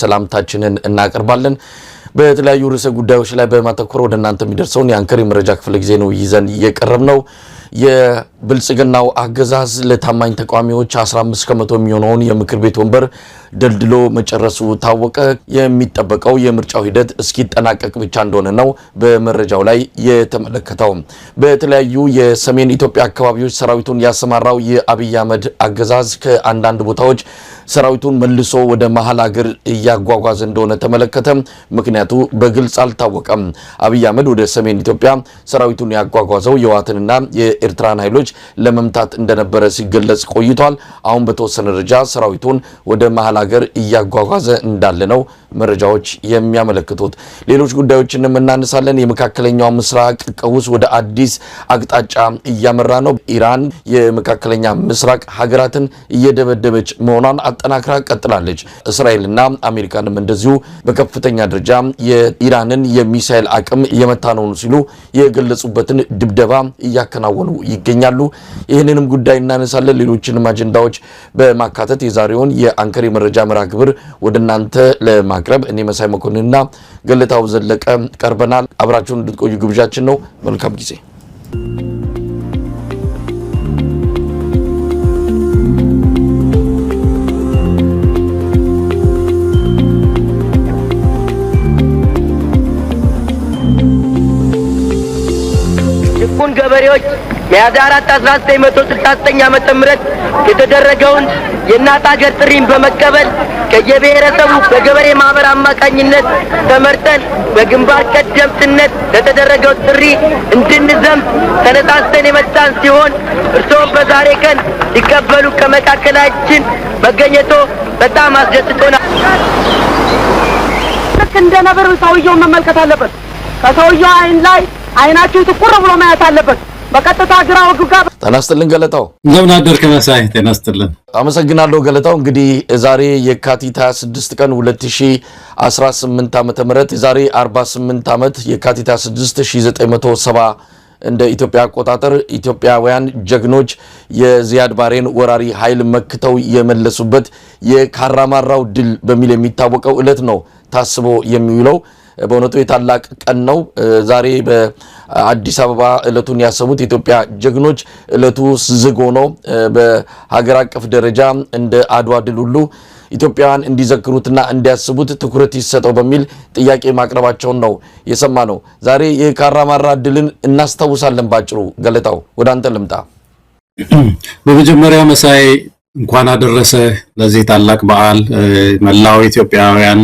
ሰላምታችንን እናቀርባለን በተለያዩ ርዕሰ ጉዳዮች ላይ በማተኮር ወደ እናንተ የሚደርሰውን የአንከር መረጃ ክፍለ ጊዜ ነው ይዘን የቀረብነው የብልጽግናው አገዛዝ ለታማኝ ተቋሚዎች 15 ከመቶ የሚሆነውን የምክር ቤት ወንበር ደልድሎ መጨረሱ ታወቀ የሚጠበቀው የምርጫው ሂደት እስኪጠናቀቅ ብቻ እንደሆነ ነው በመረጃው ላይ የተመለከተው በተለያዩ የሰሜን ኢትዮጵያ አካባቢዎች ሰራዊቱን ያሰማራው የአብይ አህመድ አገዛዝ ከአንዳንድ ቦታዎች ሰራዊቱን መልሶ ወደ መሃል ሀገር ያጓጓዘ እንደሆነ ተመለከተ ምክንያቱ በግልጽ አልታወቀም አብይ አህመድ ወደ ሰሜን ኢትዮጵያ ሰራዊቱን ያጓጓዘው የዋትንና የኤርትራን ኃይሎች ለመምታት እንደነበረ ሲገለጽ ቆይቷል አሁን በተወሰነ ደረጃ ሰራዊቱን ወደ መሃል ሀገር ያጓጓዘ እንዳለ ነው መረጃዎች የሚያመለክቱት ሌሎች ጉዳዮችንም እናነሳለን የመካከለኛው ምስራቅ ቀውስ ወደ አዲስ አቅጣጫ እያመራ ነው ኢራን የመካከለኛ ምስራቅ ሀገራትን እየደበደበች መሆኗን አጠናክራ ቀጥላለች እስራኤልና አሜሪካንም እንደዚሁ በከፍተኛ ደረጃ የኢራንን የሚሳኤል አቅም የመታነው ሲሉ የገለጹበትን ድብደባ እያከናወኑ ይገኛሉ ይህንንም ጉዳይ እናነሳለን ሌሎችንም አጀንዳዎች በማካተት የዛሬውን የአንከር መረጃ መርሃ ግብር ወደናንተ ለማቅረብ እኔ መሳይ መኮንንና ገለታው ዘለቀ ቀርበናል አብራችሁን እንድትቆዩ ግብዣችን ነው መልካም ጊዜ ጭቁን ገበሬዎች ሚያዝያ 4 1969 ዓመተ ምህረት የተደረገውን የእናት ሀገር ጥሪን በመቀበል ከየብሔረሰቡ በገበሬ ማህበር አማካኝነት ተመርጠን በግንባር ቀደምትነት ለተደረገው ጥሪ እንድንዘምት ተነሳስተን የመጣን ሲሆን እርስዎም በዛሬ ቀን ሊቀበሉ ከመካከላችን መገኘቶ በጣም አስደስቶናል። እንደ ነበር ሰውየውን መመልከት አለበት። ከሰውየው አይን ላይ አይናችሁ ትኩር ብሎ ማየት አለበት። በቀጥታ ግራው ግጋ ተናስተልን ገለታው እንደምን አደርክ መሳይ ተናስተልን አመሰግናለሁ ገለታው እንግዲህ ዛሬ የካቲት 26 ቀን 2018 ዓመተ ምህረት ዛሬ 48 ዓመት የካቲት 26 1970 እንደ ኢትዮጵያ አቆጣጠር ኢትዮጵያውያን ጀግኖች የዚያድ ባሬን ወራሪ ኃይል መክተው የመለሱበት የካራማራው ድል በሚል የሚታወቀው ዕለት ነው ታስቦ የሚውለው በእውነቱ የታላቅ ቀን ነው ዛሬ በአዲስ አበባ ዕለቱን ያሰቡት ኢትዮጵያ ጀግኖች ዕለቱ ዝግ ሆኖ በሀገር አቀፍ ደረጃ እንደ አድዋ ድል ሁሉ ኢትዮጵያውያን እንዲዘክሩትና እንዲያስቡት ትኩረት ይሰጠው በሚል ጥያቄ ማቅረባቸውን ነው የሰማነው ዛሬ የካራማራ ድልን እናስታውሳለን ባጭሩ ገለታው ወደ አንተ ልምጣ በመጀመሪያ መሳይ እንኳን አደረሰ ለዚህ ታላቅ በዓል መላው ኢትዮጵያውያን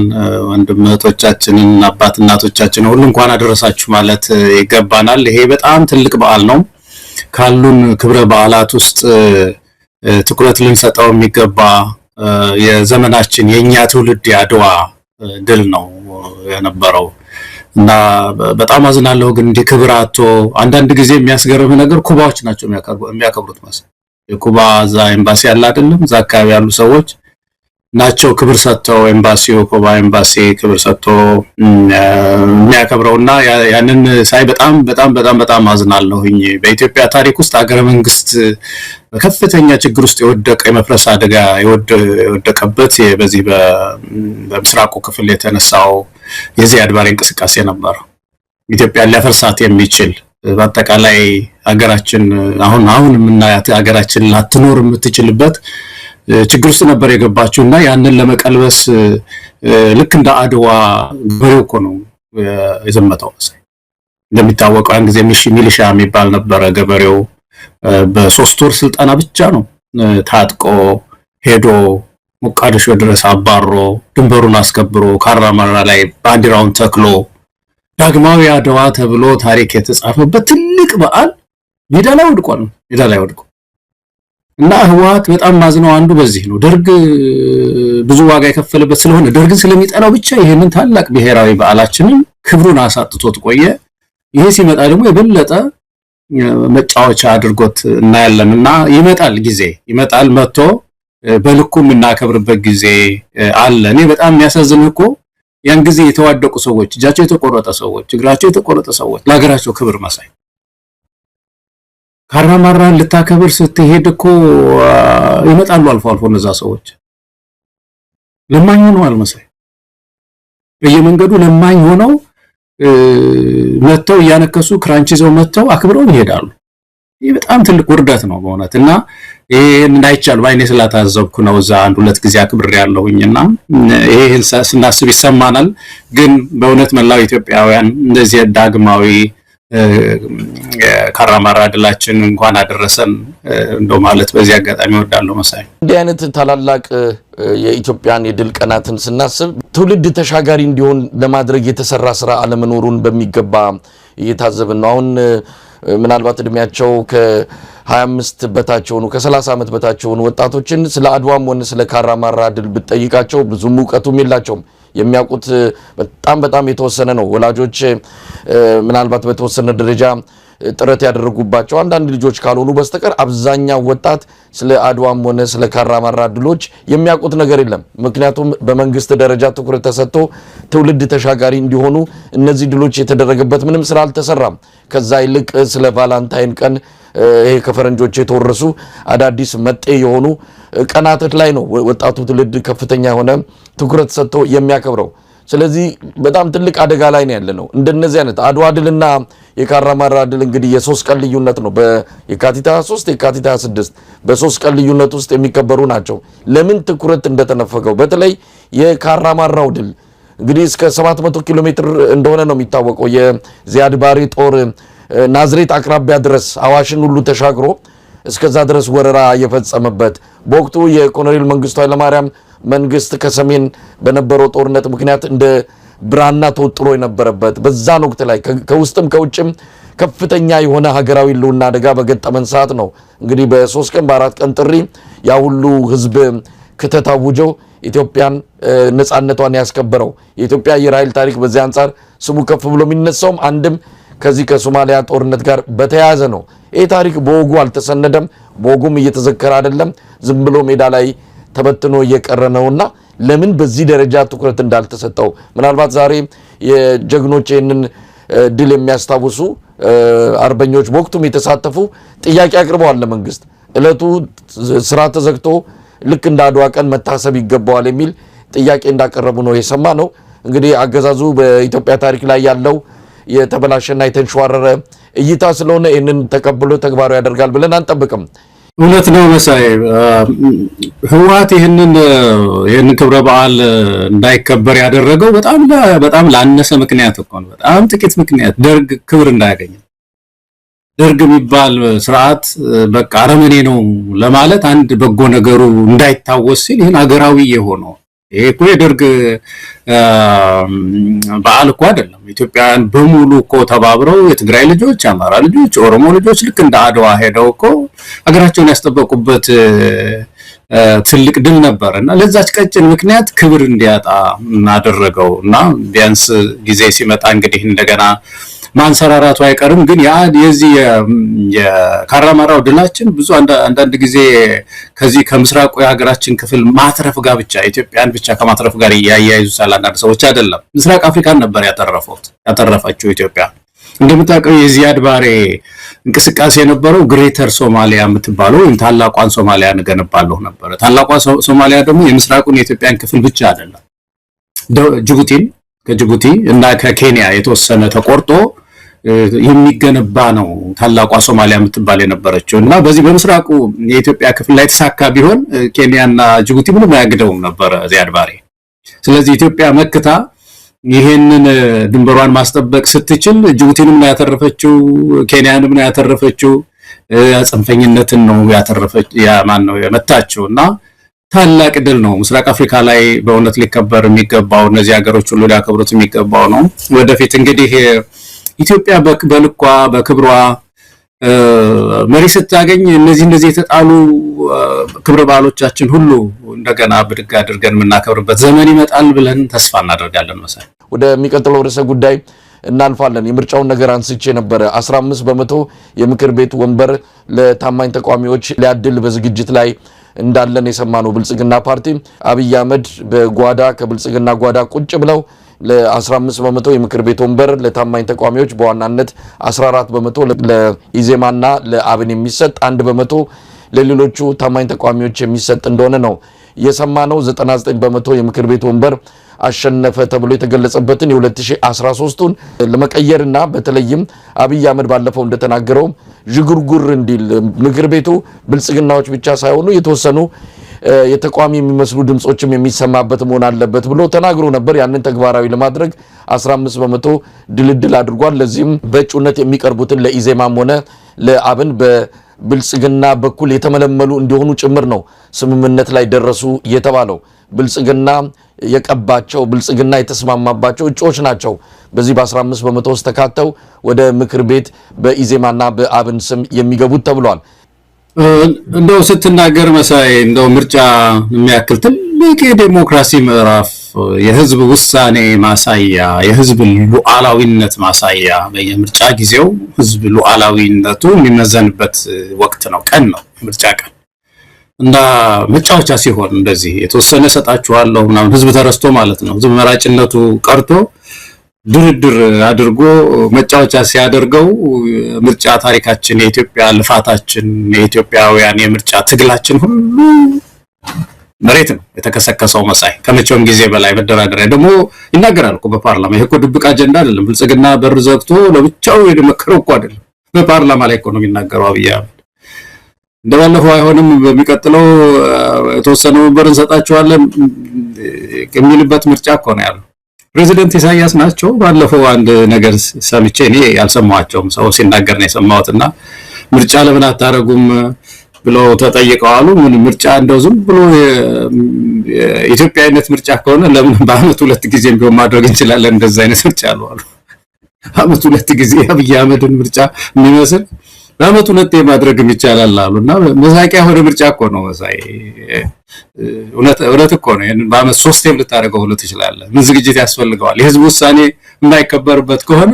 ወንድሞቻችንን አባት እናቶቻችን ሁሉ እንኳን አደረሳችሁ ማለት ይገባናል ይሄ በጣም ትልቅ በዓል ነው ካሉን ክብረ በዓላት ውስጥ ትኩረት ልንሰጠው የሚገባ የዘመናችን የኛ ትውልድ ያድዋ ድል ነው የነበረው እና በጣም አዝናለሁ ግን እንዲህ ክብራቶ አንዳንድ ጊዜ የሚያስገርም ነገር ኩባዎች ናቸው የሚያከብሩት ማለት የኩባ ዛ ኤምባሲ ያለ አይደለም ዛ አካባቢ ያሉ ሰዎች ናቸው ክብር ሰጥተው ኤምባሲው ኩባ ኤምባሲ ክብር ሰጥቶ የሚያከብረውና ያንን ሳይ በጣም አዝናለሁኝ በኢትዮጵያ ታሪክ ውስጥ ሀገረ መንግስት በከፍተኛ ችግር ውስጥ የወደቀ የመፍረስ አደጋ የወደቀበት በዚህ በምስራቁ ክፍል የተነሳው የዚያድ ባሬ እንቅስቃሴ ነበር ኢትዮጵያ ሊያፈርሳት የሚችል በአጠቃላይ ሀገራችን አሁን የምናያት ሀገራችን ላትኖር የምትችልበት ችግር ውስጥ ነበር የገባችውና ያንን ለመቀልበስ ልክ እንደ አድዋ ገበሬው እኮ ነው የዘመተው መሳይ እንደሚታወቀው ያን ጊዜ ሚሊሻ የሚባል ነበር ገበሬው በ3 ወር ስልጣና ብቻ ነው ታጥቆ ሄዶ ሞቃዲሾ ድረስ አባሮ ድንበሩን አስከብሮ ካራማራ ላይ ባንዲራውን ተክሎ ዳግማዊ አድዋ ተብሎ ታሪክ የተጻፈበት ትልቅ በዓል ሜዳ ላይ ወድቆ እና ህወሓት በጣም ማዝነው አንዱ በዚህ ነው ደርግ ብዙ ዋጋ የከፈለበት ስለሆነ ደርግን ስለሚጠላው ብቻ ይሄንን ታላቅ ብሔራዊ በዓላችንን ክብሩን አሳጥቶት ቆየ ይሄ ሲመጣ ደግሞ የበለጠ መጫወቻ አድርጎት እናያለንና ይመጣል መጥቶ በልኩ የምናከብርበት ጊዜ አለ እኔ በጣም የሚያሳዝነው እኮ ያን ጊዜ የተዋደቁ ሰዎች እጃቸው የተቆረጠ ሰዎች እግራቸው የተቆረጠ ሰዎች ለሀገራቸው ክብር መሳይ ካራማራን ልታከብር ስትሄድ እኮ ይመጣሉ አልፎ አልፎ እነዛ ሰዎች ለማኝ ነው አልመሰለኝ በየመንገዱ ለማኝ ሆነው መተው እያነከሱ ክራንች ይዘው መተው አክብረው ይሄዳሉ። ይህ በጣም ትልቅ ውርደት ነው በእውነት እና ይሄን እንዳይቻል ባይኔ ስላታዘብኩ ነው እዛ አንድ ሁለት ጊዜ አክብሬ ያለሁኝና ይሄን ስናስብ ይሰማናል። ግን በእውነት መላው ኢትዮጵያውያን እንደዚህ ዳግማዊ ካራማራ ድላችን እንኳን አደረሰን እንደው ማለት በዚህ አጋጣሚ ወዳለው መሳይ እንዲህ አይነት ታላላቅ የኢትዮጵያን የድል ቀናትን ስናስብ ትውልድ ተሻጋሪ እንዲሆን ለማድረግ የተሰራ ስራ አለመኖሩን በሚገባ እየታዘብን ነው። አሁን ምናልባት እድሜያቸው ከ25 በታች ሆኑ ከ30 ዓመት በታች ሆኑ ወጣቶችን ስለ አድዋም ሆነ ስለ ካራማራ ድል ብትጠይቃቸው ብዙም ዕውቀቱም የላቸውም። የሚያውቁት በጣም የተወሰነ ነው። ወላጆች ምናልባት በተወሰነ ደረጃ ጥረት ያደረጉባቸው አንዳንድ ልጆች ካልሆኑ በስተቀር አብዛኛው ወጣት ስለ አድዋም ሆነ ስለ ካራማራ ድሎች የሚያውቁት ነገር የለም። ምክንያቱም በመንግስት ደረጃ ትኩረት ተሰጥቶ ትውልድ ተሻጋሪ እንዲሆኑ እነዚህ ድሎች የተደረገበት ምንም ስራ አልተሰራም። ከዛ ይልቅ ስለ ቫላንታይን ቀን ይሄ ከፈረንጆች የተወረሱ አዳዲስ መጤ የሆኑ ቀናቶች ላይ ነው ወጣቱ ትውልድ ከፍተኛ የሆነ ትኩረት ሰጥቶ የሚያከብረው። ስለዚህ በጣም ትልቅ አደጋ ላይ ነው ያለነው። እንደነዚህ አይነት አድዋ ድልና የካራማራ ድል እንግዲህ የ3 ቀን ልዩነት ነው። በየካቲት 23 የካቲት 26 በ3 ቀን ልዩነት ውስጥ የሚከበሩ ናቸው። ለምን ትኩረት እንደተነፈገው በተለይ የካራማራው ድል እንግዲህ እስከ 700 ኪሎ ሜትር እንደሆነ ነው የሚታወቀው። የዚያድ ባሬ ጦር ናዝሬት አቅራቢያ ድረስ አዋሽን ሁሉ ተሻግሮ እስከዛ ድረስ ወረራ የፈጸመበት በወቅቱ የኮሎኔል መንግስቱ ኃይለማርያም መንግስት ከሰሜን በነበረው ጦርነት ምክንያት እንደ ብራና ተወጥሮ የነበረበት በዛን ወቅት ላይ ከውስጥም ከውጭም ከፍተኛ የሆነ ሀገራዊ ልውና አደጋ በገጠመን ሰዓት ነው እንግዲህ በ3 ቀን በ4 ቀን ጥሪ ያ ሁሉ ህዝብ ከተታውጀው ኢትዮጵያን ነፃነቷን ያስከበረው። የኢትዮጵያ አየር ኃይል ታሪክ በዚህ አንፃር ስሙ ከፍ ብሎ የሚነሳውም አንድም ከዚህ ከሶማሊያ ጦርነት ጋር በተያያዘ ነው። ይህ ታሪክ በወጉ አልተሰነደም፣ በወጉም እየተዘከረ አይደለም። ዝም ብሎ ሜዳ ላይ ተበትኖ እየቀረ ነውና ለምን በዚህ ደረጃ ትኩረት እንዳልተሰጠው ምናልባት ዛሬ የጀግኖች ይህንን ድል የሚያስታውሱ አርበኞች በወቅቱም የተሳተፉ ጥያቄ አቅርበዋል ለመንግስት። እለቱ ስራ ተዘግቶ ልክ እንደ አድዋ ቀን መታሰብ ይገባዋል የሚል ጥያቄ እንዳቀረቡ ነው የሰማ ነው። እንግዲህ አገዛዙ በኢትዮጵያ ታሪክ ላይ ያለው የተበላሸና የተንሸዋረረ እይታ ስለሆነ ይህንን ተቀብሎ ተግባራዊ ያደርጋል ብለን አንጠብቅም። እውነት ነው መሳይ። ህወሓት ይህንን ክብረ በዓል እንዳይከበር ያደረገው በጣም ላነሰ ምክንያት እኮ ነው። በጣም ጥቂት ምክንያት። ደርግ ክብር እንዳያገኝ፣ ደርግ የሚባል ስርዓት በቃ አረመኔ ነው ለማለት አንድ በጎ ነገሩ እንዳይታወስ ሲል ይህን አገራዊ የሆነው ይሄ እኮ የደርግ በዓል እኮ አይደለም። ኢትዮጵያውያን በሙሉ እኮ ተባብረው የትግራይ ልጆች፣ የአማራ ልጆች፣ የኦሮሞ ልጆች ልክ እንደ አድዋ ሄደው እኮ ሀገራቸውን ያስጠበቁበት ትልቅ ድል ነበር እና ለዛች ቀጭን ምክንያት ክብር እንዲያጣ እናደረገው እና ቢያንስ ጊዜ ሲመጣ እንግዲህ እንደገና ማንሰራራቱ አይቀርም። ግን የዚህ የካራማራው ድላችን ብዙ አንዳንድ ጊዜ ከዚህ ከምስራቁ የሀገራችን ክፍል ማትረፍ ጋር ብቻ ኢትዮጵያን ብቻ ከማትረፍ ጋር ያያይዙታል አንዳንድ ሰዎች። አይደለም፣ ምስራቅ አፍሪካን ነበር ያተረፈችው ኢትዮጵያ። እንደምታውቀው የዚያድ ባሬ እንቅስቃሴ የነበረው ግሬተር ሶማሊያ የምትባለው ወይም ታላቋን ሶማሊያ እንገነባለሁ ነበር። ታላቋ ሶማሊያ ደግሞ የምስራቁን የኢትዮጵያን ክፍል ብቻ አይደለም፣ ከጅቡቲ እና ከኬንያ የተወሰነ ተቆርጦ የሚገነባ ነው ታላቋ ሶማሊያ የምትባል የነበረችው እና በዚህ በምስራቁ የኢትዮጵያ ክፍል ላይ ተሳካ ቢሆን ኬንያና ጅቡቲ ምንም አያግደውም ነበር ዚያድ ባሬ። ስለዚህ ኢትዮጵያ መክታ ይሄንን ድንበሯን ማስጠበቅ ስትችል ጅቡቲንም ነው ያተረፈችው፣ ኬንያንም ነው ያተረፈችው፣ ጽንፈኝነትን ነው ነው የመታችው እና ታላቅ ድል ነው። ምስራቅ አፍሪካ ላይ በእውነት ሊከበር የሚገባው እነዚህ ሀገሮች ሁሉ ሊያከብሩት የሚገባው ነው። ወደፊት እንግዲህ ኢትዮጵያ በልኳ በክብሯ መሪ ስታገኝ እነዚህ የተጣሉ ክብረ በዓሎቻችን ሁሉ እንደገና ብድግ አድርገን የምናከብርበት ዘመን ይመጣል ብለን ተስፋ እናደርጋለን። መሳይ ወደሚቀጥለው ርዕሰ ጉዳይ እናልፋለን። የምርጫውን ነገር አንስቼ ነበረ። 15 በመቶ የምክር ቤት ወንበር ለታማኝ ተቋሚዎች ሊያድል በዝግጅት ላይ እንዳለን የሰማነው ብልጽግና ፓርቲ አብይ አህመድ በጓዳ ከብልጽግና ጓዳ ቁጭ ብለው ለ15 በመቶ የምክር ቤት ወንበር ለታማኝ ተቋሚዎች በዋናነት 14 በመቶ ለኢዜማና ለአብን የሚሰጥ 1 በመቶ ለሌሎቹ ታማኝ ተቋሚዎች የሚሰጥ እንደሆነ ነው የሰማነው 99 በመቶ የምክር ቤት ወንበር አሸነፈ ተብሎ የተገለጸበትን የ2013ን ለመቀየርና በተለይም አብይ አህመድ ባለፈው እንደተናገረው ጅጉርጉር እንዲል ምክር ቤቱ ብልጽግናዎች ብቻ ሳይሆኑ የተወሰኑ የተቋሚ የሚመስሉ ድምጾችም የሚሰማበት መሆን አለበት ብሎ ተናግሮ ነበር። ያንን ተግባራዊ ለማድረግ 15 በመቶ ድልድል አድርጓል። ለዚህም በእጩነት የሚቀርቡትን ለኢዜማም ሆነ ለአብን በብልጽግና በኩል የተመለመሉ እንዲሆኑ ጭምር ነው ስምምነት ላይ ደረሱ የተባለው። ብልጽግና የቀባቸው ብልጽግና የተስማማባቸው እጩዎች ናቸው በዚህ በ15 በመቶ ውስጥ ተካተው ወደ ምክር ቤት በኢዜማና በአብን ስም የሚገቡት ተብሏል። እንደው ስትናገር መሳይ እንደው ምርጫ የሚያክል ትልቅ የዲሞክራሲ ምዕራፍ የህዝብ ውሳኔ ማሳያ የህዝብ ሉዓላዊነት ማሳያ በየምርጫ ጊዜው ህዝብ ሉዓላዊነቱ የሚመዘንበት ወቅት ነው፣ ቀን ነው ምርጫ ቀን እና መጫወቻ ሲሆን እንደዚህ የተወሰነ ሰጣችኋለሁ ምናምን ህዝብ ተረስቶ ማለት ነው ህዝብ መራጭነቱ ቀርቶ ድርድር አድርጎ መጫወቻ ሲያደርገው ምርጫ ታሪካችን የኢትዮጵያ ልፋታችን የኢትዮጵያውያን የምርጫ ትግላችን ሁሉ መሬት ነው የተከሰከሰው መሳይ ከመቼውም ጊዜ በላይ መደራደሪያ ደግሞ ይናገራል እኮ በፓርላማ ይሄ እኮ ድብቅ አጀንዳ አይደለም ብልጽግና በር ዘግቶ ለብቻው የደመከረው እኮ አይደለም በፓርላማ ላይ እኮ ነው የሚናገረው አብይ አህመድ እንደባለፈው አይሆንም በሚቀጥለው የተወሰነ ወንበር እንሰጣቸዋለን የሚልበት ምርጫ እኮ ነው ያለው ፕሬዚደንት ኢሳያስ ናቸው ባለፈው አንድ ነገር ሰምቼ እኔ ያልሰማዋቸውም ሰው ሲናገር ነው የሰማሁትና ምርጫ ለምን አታረጉም ብለው ተጠይቀዋሉ ምን ምርጫ እንደው ዝም ብሎ ኢትዮጵያዊነት ምርጫ ከሆነ ለምን በአመት ሁለት ጊዜ ቢሆን ማድረግ እንችላለን እንደዛ አይነት ምርጫ አሉ አመት ሁለት ጊዜ አብይ አህመድን ምርጫ የሚመስል በአመት ሁለት ማድረግ ይቻላል አሉና መሳቂያ ሆነ ምርጫ እኮ ነው መሳይ እውነት እኮ ነው ይሄን በአመት ሶስቴም ልታደርገው ሁሉ ትችላለህ ምን ዝግጅት ያስፈልገዋል የህዝብ ውሳኔ የማይከበርበት ከሆነ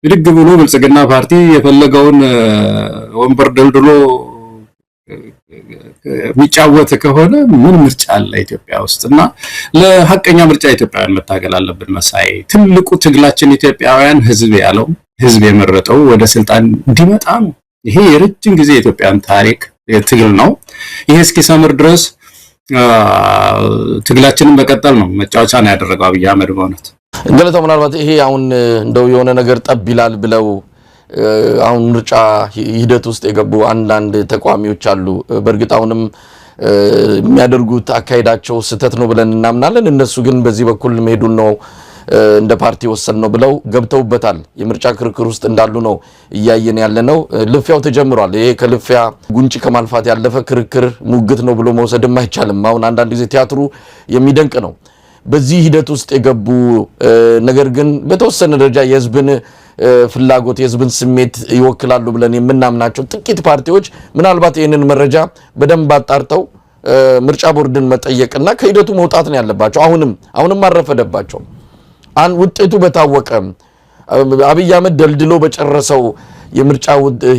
ድግ ብሎ ብልጽግና ፓርቲ የፈለገውን ወንበር ደልድሎ የሚጫወት ከሆነ ምን ምርጫ አለ ኢትዮጵያ ውስጥና ለሐቀኛ ምርጫ ኢትዮጵያውያን መታገል አለብን መሳይ ትልቁ ትግላችን ኢትዮጵያውያን ህዝብ ያለው ህዝብ የመረጠው ወደ ስልጣን እንዲመጣ ነው ይሄ የረጅም ጊዜ የኢትዮጵያን ታሪክ ትግል ነው ይሄ እስኪሰምር ድረስ ትግላችንን መቀጠል ነው መጫወቻ ነው ያደረገው አብይ አህመድ በእውነት ገለታው ምናልባት ይሄ አሁን እንደው የሆነ ነገር ጠብ ይላል ብለው አሁን ምርጫ ሂደት ውስጥ የገቡ አንዳንድ ተቋሚዎች አሉ በእርግጥ አሁንም የሚያደርጉት አካይዳቸው ስተት ነው ብለን እናምናለን እነሱ ግን በዚህ በኩል መሄዱን ነው እንደ ፓርቲ ወሰን ነው ብለው ገብተውበታል የምርጫ ክርክር ውስጥ እንዳሉ ነው እያየን ያለነው ልፊያው ተጀምሯል ይሄ ከልፊያ ጉንጭ ከማልፋት ያለፈ ክርክር ሙግት ነው ብሎ መውሰድም አይቻልም አሁን አንዳንድ ጊዜ ቲያትሩ የሚደንቅ ነው በዚህ ሂደት ውስጥ የገቡ ነገር ግን በተወሰነ ደረጃ የህዝብን ፍላጎት የህዝብን ስሜት ይወክላሉ ብለን የምናምናቸው ጥቂት ፓርቲዎች ምናልባት ይሄንን መረጃ በደንብ አጣርተው ምርጫ ቦርድን መጠየቅና ከሂደቱ መውጣት ነው ያለባቸው አሁንም ማረፈደባቸው ውጤቱ በታወቀ አብይ አህመድ ደልድሎ በጨረሰው የምርጫ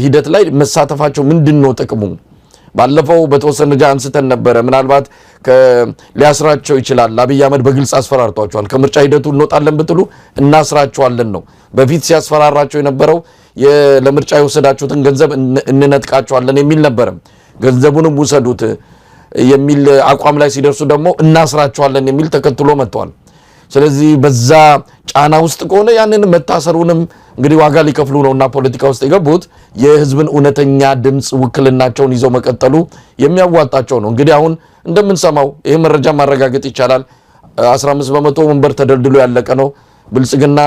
ሂደት ላይ መሳተፋቸው ምንድነው ጥቅሙ ባለፈው በተወሰነ ደረጃ አንስተን ነበር ምናልባት ሊያስራቸው ይችላል አብይ አህመድ በግልጽ አስፈራርቷቸዋል ከምርጫ ሂደቱ እንወጣለን ብትሉ እናስራቸዋለን ነው በፊት ሲያስፈራራቸው የነበረው ለምርጫ የወሰዳችሁትን ገንዘብ እንነጥቃቸዋለን የሚል ነበር ገንዘቡንም ውሰዱት የሚል አቋም ላይ ሲደርሱ ደግሞ እናስራቸዋለን የሚል ተከትሎ መጥቷል ስለዚህ በዛ ጫና ውስጥ ከሆነ ያንን መታሰሩንም እንግዲህ ዋጋ ሊከፍሉ ነውና ፖለቲካ ውስጥ የገቡት የህዝብን እውነተኛ ድምጽ ውክልናቸውን ይዘው መቀጠሉ የሚያዋጣቸው ነው እንግዲህ አሁን እንደምንሰማው ይሄ መረጃ ማረጋገጥ ይቻላል 15 በመቶ ወንበር ተደልድሎ ያለቀ ነው ብልጽግና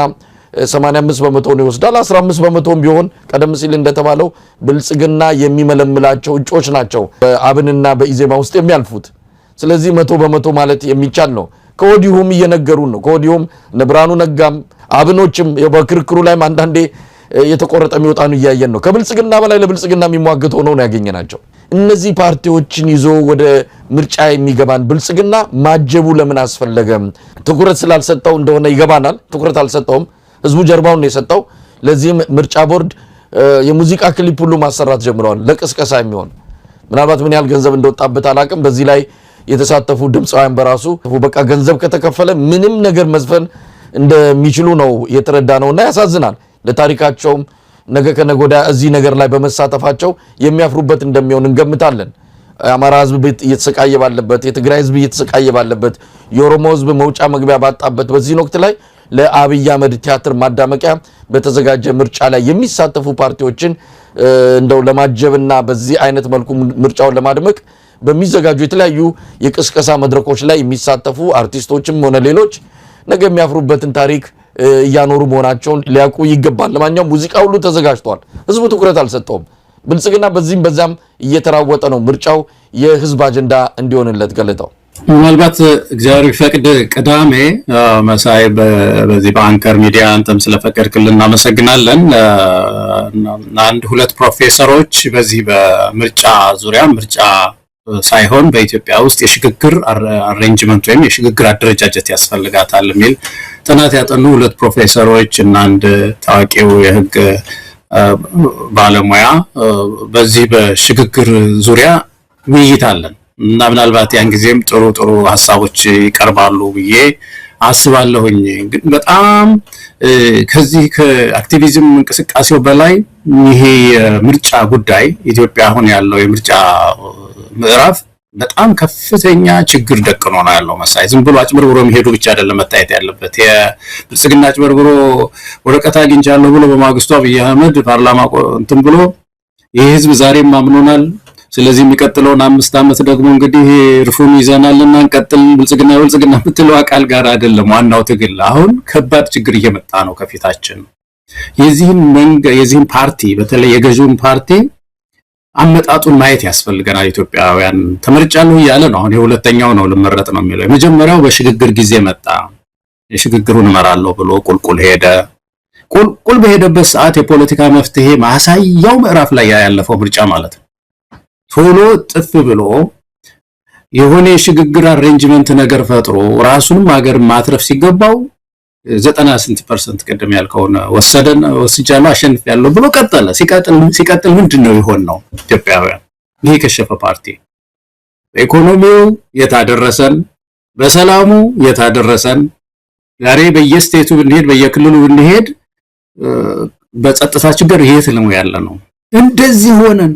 85 በመቶ ነው ይወስዳል 15 በመቶም ቢሆን ቀደም ሲል እንደተባለው ብልጽግና የሚመለምላቸው እጮች ናቸው በአብንና በኢዜማ ውስጥ የሚያልፉት ስለዚህ 100 በመቶ ማለት የሚቻል ነው ከወዲሁም እየነገሩን ነው ከወዲሁም ነብራኑ ነጋም አብኖችም በክርክሩ ላይ አንዳንዴ የተቆረጠ የሚወጣኑ እያየን ነው ከብልጽግና በላይ ለብልጽግና የሚሟገት ሆነው ነው ያገኘናቸው እነዚህ ፓርቲዎችን ይዞ ወደ ምርጫ የሚገባን ብልጽግና ማጀቡ ለምን አስፈለገ ትኩረት ስላልሰጠው እንደሆነ ይገባናል ትኩረት አልሰጠውም ህዝቡ ጀርባውን ነው የሰጠው ለዚህም ምርጫ ቦርድ የሙዚቃ ክሊፕ ሁሉ ማሰራት ጀምረዋል ለቅስቀሳ የሚሆን ምናልባት ምን ያህል ገንዘብ እንደወጣበት አላቅም በዚህ ላይ የተሳተፉ ድምጻውያን በራሱ በቃ ገንዘብ ከተከፈለ ምንም ነገር መዝፈን እንደሚችሉ ነው የተረዳነውና ያሳዝናል ለታሪካቸውም ነገ ከነገ ወዲያ እዚህ ነገር ላይ በመሳተፋቸው የሚያፍሩበት እንደሚሆን እንገምታለን የአማራ ህዝብ እየተሰቃየ ባለበት፣ የትግራይ ህዝብ እየተሰቃየ ባለበት፣ የኦሮሞ ህዝብ መውጫ መግቢያ ባጣበት በዚህ ወቅት ላይ ለአብይ አህመድ ቲያትር ማዳመቂያ በተዘጋጀ ምርጫ ላይ የሚሳተፉ ፓርቲዎችን እንደው ለማጀብና በዚህ አይነት መልኩ ምርጫውን ለማድመቅ በሚዘጋጁ የተለያዩ የቅስቀሳ መድረኮች ላይ የሚሳተፉ አርቲስቶችም ሆነ ሌሎች ነገ የሚያፍሩበትን ታሪክ እያኖሩ መሆናቸውን ሊያውቁ ይገባል። ለማንኛውም ሙዚቃ ሁሉ ተዘጋጅቷል። ህዝቡ ትኩረት አልሰጠውም። ብልጽግና በዚህም በዛም እየተራወጠ ነው ምርጫው የህዝብ አጀንዳ እንዲሆንለት ገለጠው። ምናልባት እግዚአብሔር ቢፈቅድ ቅዳሜ መሳይ በዚህ በአንከር ሚዲያ አንተም ስለፈቀድክልን እናመሰግናለን። አንድ ሁለት ፕሮፌሰሮች በዚህ በምርጫ ዙሪያ ምርጫ ሳይሆን በኢትዮጵያ ውስጥ የሽግግር አሬንጅመንት ወይም የሽግግር አደረጃጀት ያስፈልጋታል የሚል ጥናት ያጠኑ ሁለት ፕሮፌሰሮች እና አንድ ታዋቂው የህግ ባለሙያ በዚህ በሽግግር ዙሪያ ውይይት አለን እና ምናልባት ያን ጊዜም ጥሩ ሐሳቦች ይቀርባሉ ብዬ አስባለሁኝ። ግን በጣም ከዚህ ከአክቲቪዝም እንቅስቃሴው በላይ ይሄ የምርጫ ጉዳይ ኢትዮጵያ አሁን ያለው የምርጫ ምዕራፍ በጣም ከፍተኛ ችግር ደቅኖ ነው ያለው መሳይ። ዝም ብሎ አጭበርብሮ የሚሄዱ ብቻ አይደለም መታየት ያለበት። የብልጽግና አጭበርብሮ ወረቀት አግኝቻለሁ ብሎ በማግስቱ አብይ አህመድ ፓርላማ እንትን ብሎ ይህ ህዝብ ዛሬም አምኖናል፣ ስለዚህ የሚቀጥለውን 5 ዓመት ደግሞ እንግዲህ ሪፎርም ይዘናልና እንቀጥል ብልጽግና የምትለው አቃል ጋር አይደለም ዋናው ትግል። አሁን ከባድ ችግር እየመጣ ነው ከፊታችን። የዚህን ፓርቲ በተለይ የገዢውን ፓርቲ አመጣጡን ማየት ያስፈልገናል። ኢትዮጵያውያን ተመርጫለሁ እያለ ነው። አሁን የሁለተኛው ነው ልመረጥ ነው የሚለው። የመጀመሪያው በሽግግር ጊዜ መጣ። የሽግግሩን እመራለሁ ብሎ ቁልቁል ሄደ። ቁልቁል በሄደበት ሰዓት የፖለቲካ መፍትሄ ማሳያው ምዕራፍ ላይ ያለፈው ምርጫ ማለት ነው። ቶሎ ጥፍ ብሎ የሆነ የሽግግር አሬንጅመንት ነገር ፈጥሮ ራሱንም ሀገር ማትረፍ ሲገባው 90% ቅድም ያልከውን ወስጃለሁ አሸንፊያለሁ ብሎ ቀጠለ። ሲቀጥል ምንድነው ይሆን ነው? ኢትዮጵያውያን ይሄ ከሸፈ ፓርቲ በኢኮኖሚው የታደረሰን፣ በሰላሙ የታደረሰን፣ ዛሬ በየስቴቱ ብንሄድ በየክልሉ ብንሄድ በጸጥታ ችግር የት ነው ያለ ነው። እንደዚህ ሆነን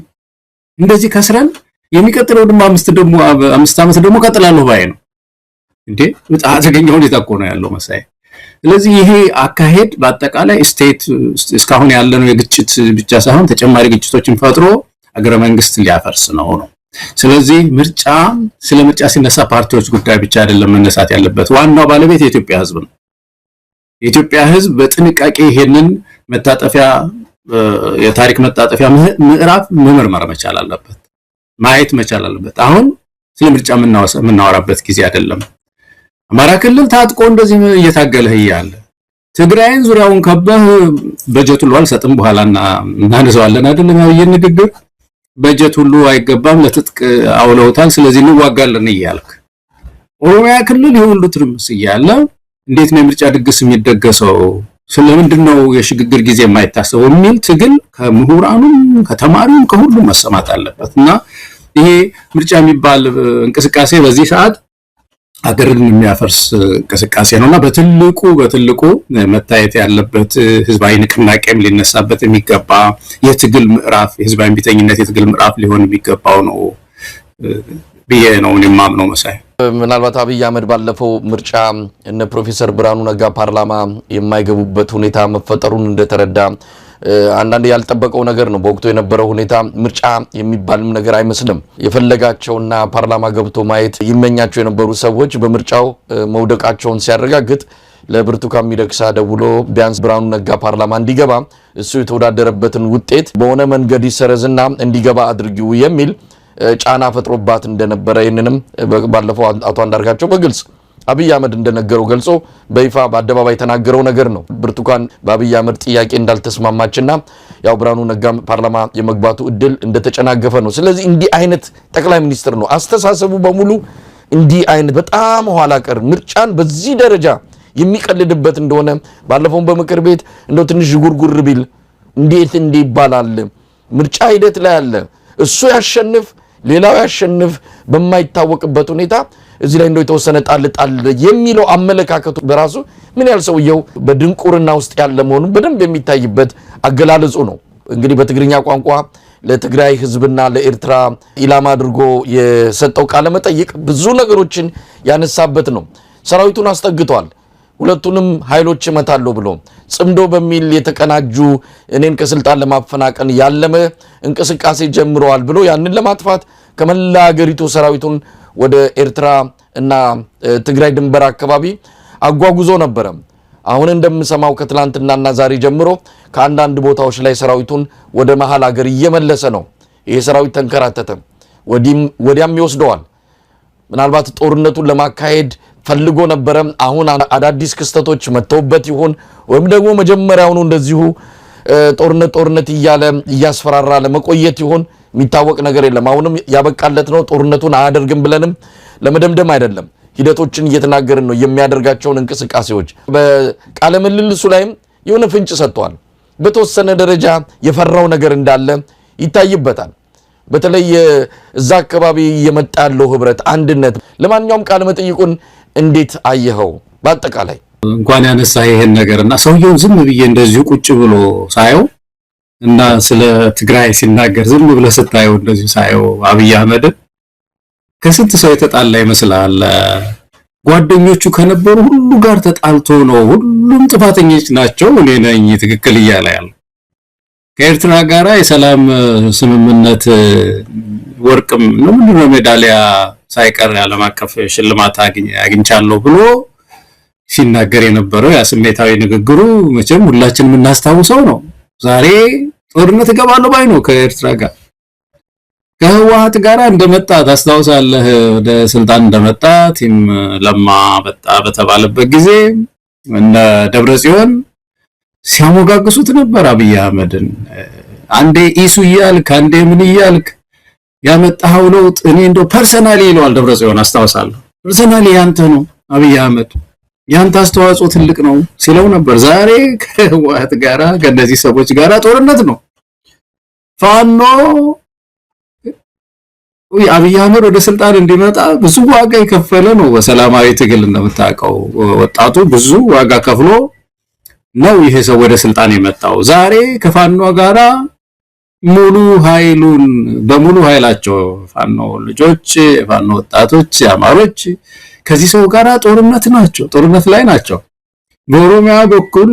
እንደዚህ ከስረን የሚቀጥለው ደግሞ 5 ዓመት ደግሞ ቀጥላለሁ ባይ ነው እንዴ? በጣም አደገኛ ሁኔታ እኮ ነው ያለው መሳይ። ስለዚህ ይሄ አካሄድ በአጠቃላይ ስቴት እስካሁን ያለነው የግጭት ብቻ ሳይሆን ተጨማሪ ግጭቶችን ፈጥሮ አገረ መንግስት ሊያፈርስ ነው። ስለዚህ ስለ ምርጫ ሲነሳ ፓርቲዎች ጉዳይ ብቻ አይደለም መነሳት ያለበት። ዋናው ባለቤት የኢትዮጵያ ህዝብ ነው። የኢትዮጵያ ህዝብ በጥንቃቄ ይሄንን የታሪክ መታጠፊያ ምዕራፍ መመርመር መቻል አለበት፣ ማየት መቻል አለበት። አሁን ስለ ምርጫ የምናወራበት ጊዜ አይደለም። አማራ ክልል ታጥቆ እንደዚህ እየታገለህ እያለ ትግራይን ዙሪያውን ከበህ በጀት ሁሉ አልሰጥም በኋላ እናነሳዋለን አይደለም? ያው ንግግር በጀት ሁሉ አይገባም ለትጥቅ አውለውታል፣ ስለዚህ እንዋጋለን እያልክ ኦሮሚያ ክልል ይሄ ሁሉ ትርምስ እያለ እንዴት ነው የምርጫ ድግስ የሚደገሰው? ስለምንድነው የሽግግር ጊዜ የማይታሰበው የሚል ትግል ከምሁራኑም ከተማሪውም ከሁሉም መሰማት አለበት እና ይሄ ምርጫ የሚባል እንቅስቃሴ በዚህ ሰዓት አገርን የሚያፈርስ እንቅስቃሴ ነውና በትልቁ መታየት ያለበት ህዝባዊ ንቅናቄም ሊነሳበት የሚገባ የትግል ምዕራፍ፣ የህዝባዊ ቢተኝነት የትግል ምዕራፍ ሊሆን የሚገባው ነው ብዬ ነው የማምነው መሳይ። ምናልባት አብይ አህመድ ባለፈው ምርጫ እነ ፕሮፌሰር ብርሃኑ ነጋ ፓርላማ የማይገቡበት ሁኔታ መፈጠሩን እንደተረዳ አንዳንድ ያልጠበቀው ነገር ነው። በወቅቱ የነበረው ሁኔታ ምርጫ የሚባልም ነገር አይመስልም። የፈለጋቸውና ፓርላማ ገብቶ ማየት ይመኛቸው የነበሩ ሰዎች በምርጫው መውደቃቸውን ሲያረጋግጥ ለብርቱካን ሚደቅሳ ደውሎ ቢያንስ ብርሃኑ ነጋ ፓርላማ እንዲገባ እሱ የተወዳደረበትን ውጤት በሆነ መንገድ ይሰረዝና እንዲገባ አድርጊው የሚል ጫና ፈጥሮባት እንደነበረ ይህንንም ባለፈው አቶ አንዳርጋቸው በግልጽ አብይ አህመድ እንደነገረው ገልጾ በይፋ በአደባባይ ተናገረው ነገር ነው። ብርቱካን በአብይ አህመድ ጥያቄ እንዳልተስማማችና ያው ብርሃኑ ነጋ ፓርላማ የመግባቱ እድል እንደተጨናገፈ ነው። ስለዚህ እንዲህ አይነት ጠቅላይ ሚኒስትር ነው አስተሳሰቡ በሙሉ እንዲህ አይነት በጣም ኋላ ቀር ምርጫን በዚህ ደረጃ የሚቀልድበት እንደሆነ ባለፈው በምክር ቤት እንደው ትንሽ ጉርጉር ቢል እንዴት ይባላል? ምርጫ ሂደት ላይ አለ እሱ ያሸንፍ ሌላው ያሸንፍ በማይታወቅበት ሁኔታ እዚህ ላይ እንደው የተወሰነ ጣል የሚለው አመለካከቱ በራሱ ምን ያህል ሰውየው በድንቁርና ውስጥ ያለ መሆኑን በደንብ የሚታይበት አገላለጹ ነው። እንግዲህ በትግርኛ ቋንቋ ለትግራይ ህዝብና ለኤርትራ ኢላማ አድርጎ የሰጠው ቃለ መጠይቅ ብዙ ነገሮችን ያነሳበት ነው። ሰራዊቱን አስጠግቷል። ሁለቱንም ኃይሎች እመታለሁ ብሎ ጽምዶ በሚል የተቀናጁ እኔን ከስልጣን ለማፈናቀል ያለመ እንቅስቃሴ ጀምረዋል ብሎ ያንን ለማጥፋት ከመላ ሀገሪቱ ሰራዊቱን ወደ ኤርትራ እና ትግራይ ድንበር አካባቢ አጓጉዞ ነበረ። አሁን እንደምሰማው ከትላንትናና ዛሬ ጀምሮ ከአንዳንድ ቦታዎች ላይ ሰራዊቱን ወደ መሃል ሀገር እየመለሰ ነው። ይሄ ሰራዊት ተንከራተተ፣ ወዲያም ይወስደዋል። ምናልባት ጦርነቱን ለማካሄድ ፈልጎ ነበረ። አሁን አዳዲስ ክስተቶች መተውበት ይሆን ወይም ደግሞ መጀመሪያውኑ እንደዚሁ ጦርነት እያለ እያስፈራራ ለመቆየት ይሆን የሚታወቅ ነገር የለም። አሁንም ያበቃለት ነው። ጦርነቱን አያደርግም ብለንም ለመደምደም አይደለም። ሂደቶችን እየተናገርን ነው። የሚያደርጋቸውን እንቅስቃሴዎች በቃለ ምልልሱ ላይም የሆነ ፍንጭ ሰጥቷል። በተወሰነ ደረጃ የፈራው ነገር እንዳለ ይታይበታል። በተለይ እዛ አካባቢ እየመጣ ያለው ህብረት፣ አንድነት። ለማንኛውም ቃለ መጠይቁን እንዴት አየኸው? በአጠቃላይ እንኳን ያነሳ ይሄን ነገርና ሰውየው ዝም ብዬ እንደዚሁ ቁጭ ብሎ ሳየው እና ስለ ትግራይ ሲናገር ዝም ብሎ ስታየው እንደዚሁ ሳየው አብይ አህመድ ከስንት ሰው የተጣላ ይመስላል። ጓደኞቹ ከነበሩ ሁሉ ጋር ተጣልቶ ነው። ሁሉም ጥፋተኞች ናቸው፣ እኔ ነኝ ትክክል እያለ ያለው። ከኤርትራ ጋራ የሰላም ስምምነት ወርቅም ነው ምንድነው ሜዳሊያ ሳይቀር ዓለም አቀፍ ሽልማት አግኝቻለሁ ብሎ ሲናገር የነበረው ያ ስሜታዊ ንግግሩ መቼም ሁላችንም የምናስታውሰው ነው። ዛሬ ጦርነት እገባለሁ ባይ ነው ከኤርትራ ጋር። ከህወሓት ጋር እንደመጣ ታስታውሳለህ። ወደ ስልጣን እንደመጣ ቲም ለማ በተባለበት ጊዜ እነ ደብረጽዮን ሲያሞጋግሱት ነበር አብይ አህመድን። አንዴ ኢሱ እያልክ አንዴ ምን እያልክ ያመጣው ለውጥ እኔ እንደው ፐርሰናሊ ይለዋል ደብረጽዮን አስታውሳለሁ። ፐርሰናሊ ያንተ ነው አብይ አህመድ፣ ያንተ አስተዋጽኦ ትልቅ ነው ሲለው ነበር። ዛሬ ከህወሓት ጋራ ከነዚህ ሰዎች ጋራ ጦርነት ነው። ፋኖ አብይ አህመድ ወደ ስልጣን እንዲመጣ ብዙ ዋጋ የከፈለ ነው። በሰላማዊ ትግል እንደምታውቀው ወጣቱ ብዙ ዋጋ ከፍሎ ነው ይሄ ሰው ወደ ስልጣን የመጣው። ዛሬ ከፋኖ ጋራ ሙሉ ኃይሉን በሙሉ ኃይላቸው ፋኖ ልጆች፣ ፋኖ ወጣቶች፣ አማሮች ከዚህ ሰው ጋራ ጦርነት ላይ ናቸው። በኦሮሚያ በኩል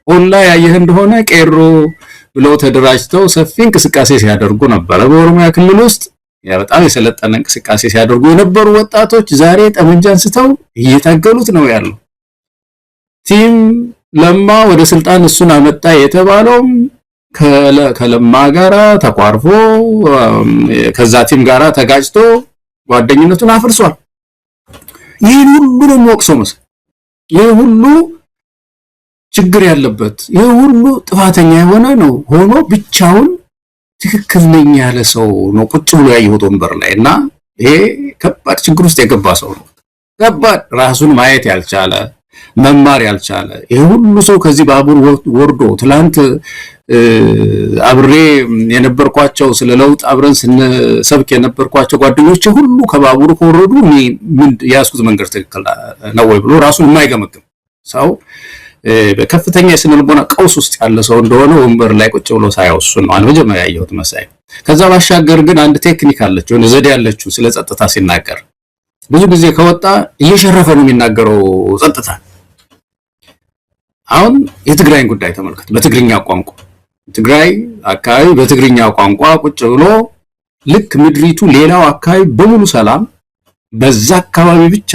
ኦላ ያየህ እንደሆነ ቄሮ ብለው ተደራጅተው ሰፊ እንቅስቃሴ ሲያደርጉ ነበር። በኦሮሚያ ክልል ውስጥ በጣም የሰለጠነ እንቅስቃሴ ሲያደርጉ የነበሩ ወጣቶች ዛሬ ጠመንጃ አንስተው እየታገሉት ነው ያለው። ቲም ለማ ወደ ስልጣን እሱን አመጣ የተባለው ከለማ ጋራ ተቋርፎ ከዛ ቲም ጋራ ተጋጭቶ ጓደኝነቱን አፍርሷል። ይሄን ሁሉ ነው የሚወቅሰው መሰል። ይሄ ሁሉ ችግር ያለበት፣ ይሄ ሁሉ ጥፋተኛ የሆነ ነው ሆኖ ብቻውን ትክክል ነኝ ያለ ሰው ነው ቁጭ ብሎ ያየሁት ወንበር ላይ። እና ይሄ ከባድ ችግር ውስጥ የገባ ሰው ነው። ከባድ ራሱን ማየት ያልቻለ መማር ያልቻለ ይሄ ሁሉ ሰው ከዚህ ባቡር ወርዶ ትላንት አብሬ የነበርኳቸው ስለ ለውጥ አብረን ስንሰብክ የነበርኳቸው ጓደኞቼ ሁሉ ከባቡሩ ከወረዱ እኔ ምን ያስኩት መንገድ ትክክል ነው ወይ ብሎ ራሱን የማይገመግም ሰው በከፍተኛ የስነ ልቦና ቀውስ ውስጥ ያለ ሰው እንደሆነ ወንበር ላይ ቁጭ ብሎ ሳይወሱ ነው መጀመሪያ ያየሁት መሳይ። ከዛ ባሻገር ግን አንድ ቴክኒክ አለችው፣ ዘዴ ያለችው ስለ ጸጥታ ሲናገር ብዙ ጊዜ ከወጣ እየሸረፈ ነው የሚናገረው ጸጥታ። አሁን የትግራይን ጉዳይ ተመልከት። በትግርኛ ቋንቋ ትግራይ አካባቢ በትግርኛ ቋንቋ ቁጭ ብሎ ልክ ምድሪቱ ሌላው አካባቢ በሙሉ ሰላም፣ በዛ አካባቢ ብቻ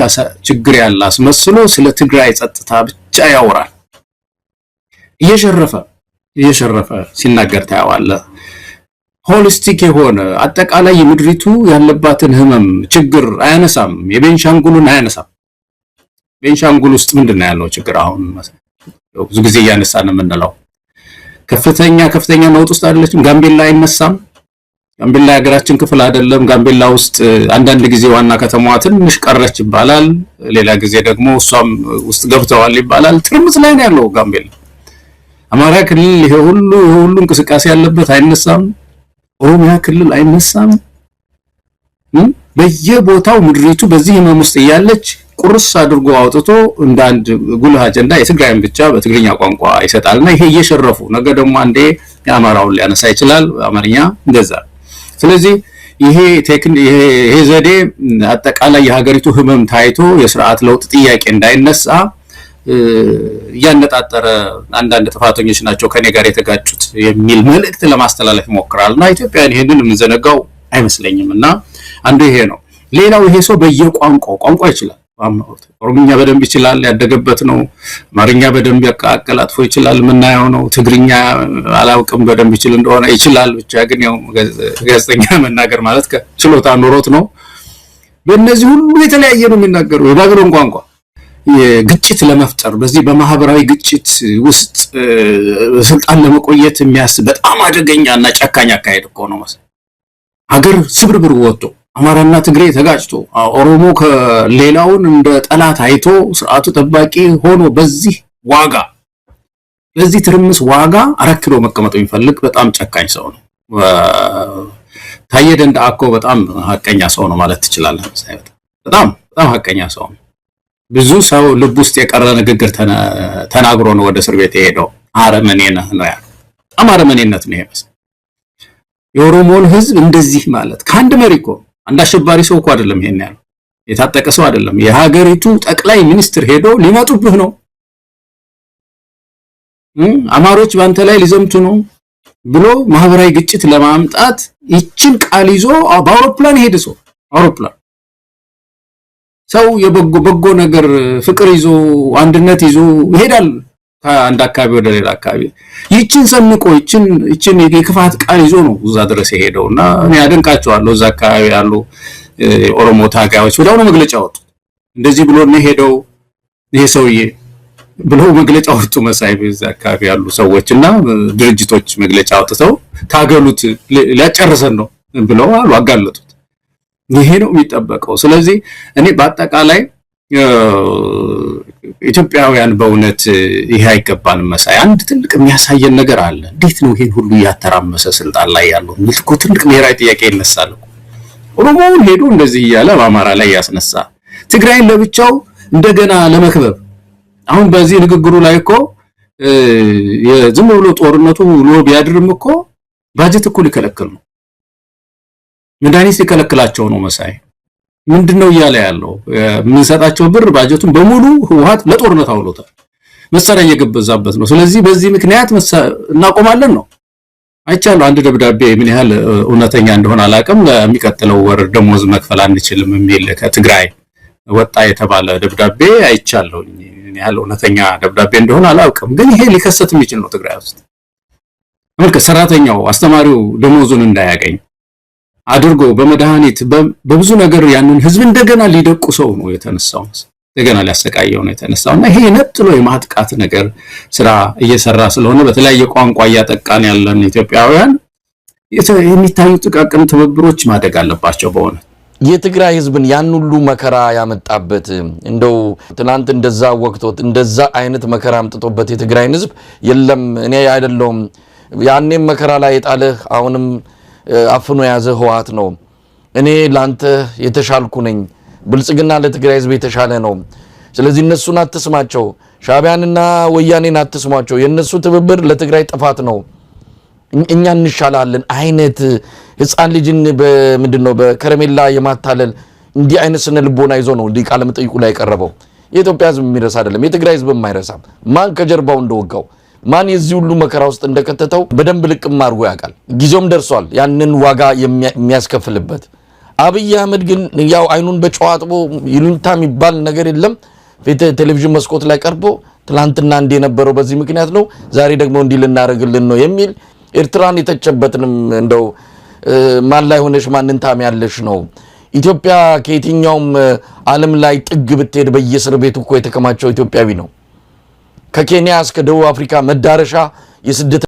ችግር ያለ አስመስሎ ስለ ትግራይ ጸጥታ ብቻ ያወራል። እየሸረፈ ሲናገር ታያዋለህ። ሆሊስቲክ የሆነ አጠቃላይ የምድሪቱ ያለባትን ህመም ችግር አያነሳም። የቤንሻንጉልን አያነሳም። ቤንሻንጉል ውስጥ ምንድነው ያለው ችግር? አሁን ብዙ ጊዜ እያነሳን የምንለው ከፍተኛ ነውጥ ውስጥ አይደለችም። ጋምቤላ አይነሳም። ጋምቤላ የሀገራችን ክፍል አይደለም። ጋምቤላ ውስጥ አንዳንድ ጊዜ ዋና ከተማዋ ትንሽ ቀረች ይባላል፣ ሌላ ጊዜ ደግሞ እሷም ውስጥ ገብተዋል ይባላል። ትርምስ ላይ ነው ያለው ጋምቤላ። አማራ ክልል ይሄ ሁሉ እንቅስቃሴ ያለበት አይነሳም። ኦሮሚያ ክልል አይነሳም። በየቦታው ምድሪቱ በዚህ ህመም ውስጥ እያለች ቁርስ አድርጎ አውጥቶ እንደ አንድ ጉልህ አጀንዳ የትግራይን ብቻ በትግርኛ ቋንቋ ይሰጣልና ይሄ እየሸረፉ ነገ ደግሞ አንዴ የአማራውን ሊያነሳ ይችላል አማርኛ እንደዛ። ስለዚህ ይሄ ዘዴ አጠቃላይ የሀገሪቱ ህመም ታይቶ የስርዓት ለውጥ ጥያቄ እንዳይነሳ ያነጣጠረ አንዳንድ ጥፋተኞች ናቸው ከኔ ጋር የተጋጩት የሚል መልእክት ለማስተላለፍ ይሞክራልና ኢትዮጵያን ይሄንን የምንዘነጋው አይመስለኝምና አንዱ ይሄ ነው። ሌላው ይሄ ሰው ቋንቋ ይችላል። ኦሮምኛ በደንብ ይችላል፣ ያደገበት ነው። አማርኛ በደንብ ያቀላጥፎ ይችላል፣ ምናየው ነው። ትግርኛ አላውቅም በደንብ ይችል እንደሆነ ይችላል። ብቻ ግን ያው ጋዜጠኛ መናገር ማለት ከችሎታ ኑሮት ነው። በእነዚህ ሁሉ የተለያየ ነው የሚናገረው የባቢሎን ቋንቋ። ግጭት ለመፍጠር በዚህ በማህበራዊ ግጭት ውስጥ ስልጣን ለመቆየት የሚያስብ በጣም አደገኛና ጨካኝ አካሄድ እኮ ነው ማለት ሀገር ስብርብር ወጥቶ አማራና ትግሬ ተጋጭቶ ኦሮሞ ከሌላውን እንደ ጠላት አይቶ ስርዓቱ ጠባቂ ሆኖ በዚህ ትርምስ ዋጋ 4 ኪሎ መቀመጥ የሚፈልግ በጣም ጨካኝ ሰው ነው። ታየ ደንደአ እኮ በጣም ሀቀኛ ሰው ነው ማለት ትችላለህ። በጣም ሀቀኛ ሰው ነው። ብዙ ሰው ልብ ውስጥ የቀረ ንግግር ተናግሮ ነው ወደ እስር ቤት የሄደው። አረመኔ ነህ ነው ያለው። በጣም አረመኔነት ነው ይሄ። የኦሮሞን ህዝብ እንደዚህ ማለት ከአንድ መሪ እኮ አንድ አሸባሪ ሰው እኮ አይደለም ይሄን ያለው፣ የታጠቀ ሰው አይደለም። የሀገሪቱ ጠቅላይ ሚኒስትር ሄዶ ሊመጡብህ ነው፣ አማሮች ባንተ ላይ ሊዘምቱ ነው ብሎ ማህበራዊ ግጭት ለማምጣት ይችን ቃል ይዞ በአውሮፕላን ሄደ። ሰው የበጎ ነገር ፍቅር ይዞ አንድነት ይዞ ይሄዳል ከአንድ አካባቢ ወደ ሌላ አካባቢ። ይችን ሰንቆ ይችን የክፋት ቃል ይዞ ነው እዛ ድረስ የሄደውና እኔ አደንቃቸዋለሁ። እዛ አካባቢ ያሉ ኦሮሞ ታጋዮች ወዲያውኑ መግለጫ ወጡ። እንደዚህ ብሎ ነው ሄደው ይሄ ሰውዬ ብለው መግለጫ ወጡ። መሳይ በዛ አካባቢ ያሉ ሰዎችና ድርጅቶች መግለጫ አውጥተው ታገሉት ሊያጨርሰን ነው ብለው አጋለጡት። ይሄ ነው የሚጠበቀው። ስለዚህ እኔ በአጠቃላይ ኢትዮጵያውያን በእውነት ይሄ አይገባንም። መሳይ አንድ ትልቅ የሚያሳየን ነገር አለ። እንዴት ነው ይሄን ሁሉ ያተራመሰ ስልጣን ላይ ያለው? ምልኮ ትልቅ ብሔራዊ ጥያቄ ይነሳል። ኦሮሞውን ሄዶ እንደዚህ እያለ በአማራ ላይ ያስነሳ፣ ትግራይን ለብቻው እንደገና ለመክበብ አሁን በዚህ ንግግሩ ላይ እኮ የዝም ብሎ ጦርነቱ ውሎ ቢያድርም እኮ ባጀት እኮ ሊከለክል ነው፣ መድኃኒት ሊከለክላቸው ነው። መሳይ ምንድነው እያለ ያለው? የምንሰጣቸው ብር ባጀቱን በሙሉ ህወሓት ለጦርነት አውሎታል፣ መሳሪያ እየገበዛበት ነው። ስለዚህ በዚህ ምክንያት እናቆማለን ነው አይቻለሁ። አንድ ደብዳቤ ምን ያህል እውነተኛ እንደሆነ አላውቅም፣ ለሚቀጥለው ወር ደሞዝ መክፈል አንችልም የሚል ከትግራይ ወጣ የተባለ ደብዳቤ አይቻለሁ። ምን ያህል እውነተኛ ደብዳቤ እንደሆነ አላውቅም፣ ግን ይሄ ሊከሰት የሚችል ነው ትግራይ ውስጥ። መልከ ሰራተኛው አስተማሪው ደሞዙን እንዳያገኝ አድርጎ በመድኃኒት በብዙ ነገር ያንን ህዝብ እንደገና ሊደቁ ሰው ነው የተነሳው፣ እንደገና ሊያሰቃየው ነው የተነሳውና ይሄ ነጥሎ የማጥቃት ነገር ስራ እየሰራ ስለሆነ በተለያየ ቋንቋ እያጠቃን ያለን ኢትዮጵያውያን የሚታዩ ጥቃቅን ትብብሮች ማደግ አለባቸው። በእውነት የትግራይ ህዝብን ያን ሁሉ መከራ ያመጣበት እንደው ትናንት እንደዛ ወቅቶት እንደዛ አይነት መከራ አምጥቶበት የትግራይን ህዝብ የለም እኔ አይደለሁም ያኔም መከራ ላይ የጣለህ አሁንም አፍኖ ያዘ ህወሓት ነው፣ እኔ ላንተ የተሻልኩ ነኝ፣ ብልጽግና ለትግራይ ህዝብ የተሻለ ነው፣ ስለዚህ እነሱን አትስማቸው፣ ሻዕቢያንና ወያኔን አትስሟቸው፣ የነሱ ትብብር ለትግራይ ጥፋት ነው፣ እኛ እንሻላለን አይነት ህፃን ልጅን በምንድነው በከረሜላ የማታለል እንዲህ አይነት ስነ ልቦና ይዞ ነው እንዲህ ቃለ መጠይቁ ላይ ቀረበው። የኢትዮጵያ ህዝብ የሚረሳ አይደለም፣ የትግራይ ህዝብ የማይረሳም። ማን ከጀርባው እንደወጋው ማን የዚህ ሁሉ መከራ ውስጥ እንደከተተው በደንብ ልቅም አድርጎ ያውቃል። ጊዜውም ደርሷል ያንን ዋጋ የሚያስከፍልበት። አብይ አህመድ ግን ያው አይኑን በጨው አጥቦ ይሉኝታ የሚባል ነገር የለም። ቴሌቪዥን መስኮት ላይ ቀርቦ ትላንትና እንደነበረው በዚህ ምክንያት ነው ዛሬ ደግሞ እንዲህ ልናረግልን ነው የሚል ኤርትራን የተጨበጥንም እንደው ማን ላይ ሆነሽ ማንን ታሚያለሽ ነው። ኢትዮጵያ ከየትኛውም ዓለም ላይ ጥግ ብትሄድ በየእስር ቤቱ እኮ የተከማቸው ኢትዮጵያዊ ነው። ከኬንያ እስከ ደቡብ አፍሪካ መዳረሻ የስደት